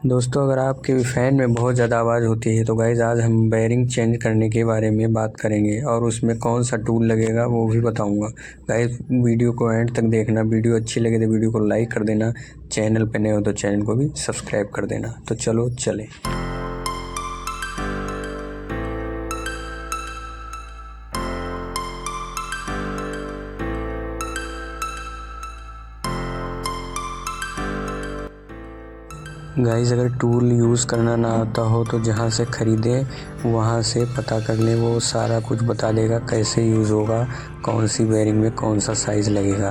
दोस्तों, अगर आपके फ़ैन में बहुत ज़्यादा आवाज़ होती है तो गाइज़ आज हम बेयरिंग चेंज करने के बारे में बात करेंगे और उसमें कौन सा टूल लगेगा वो भी बताऊंगा। गाइज़ वीडियो को एंड तक देखना। वीडियो अच्छी लगे तो वीडियो को लाइक कर देना। चैनल पे नए हो तो चैनल को भी सब्सक्राइब कर देना। तो चलो चलें। गाइस, अगर टूल यूज़ करना ना आता हो तो जहाँ से ख़रीदें वहाँ से पता कर लें। वो सारा कुछ बता देगा कैसे यूज़ होगा, कौन सी बेयरिंग में कौन सा साइज़ लगेगा।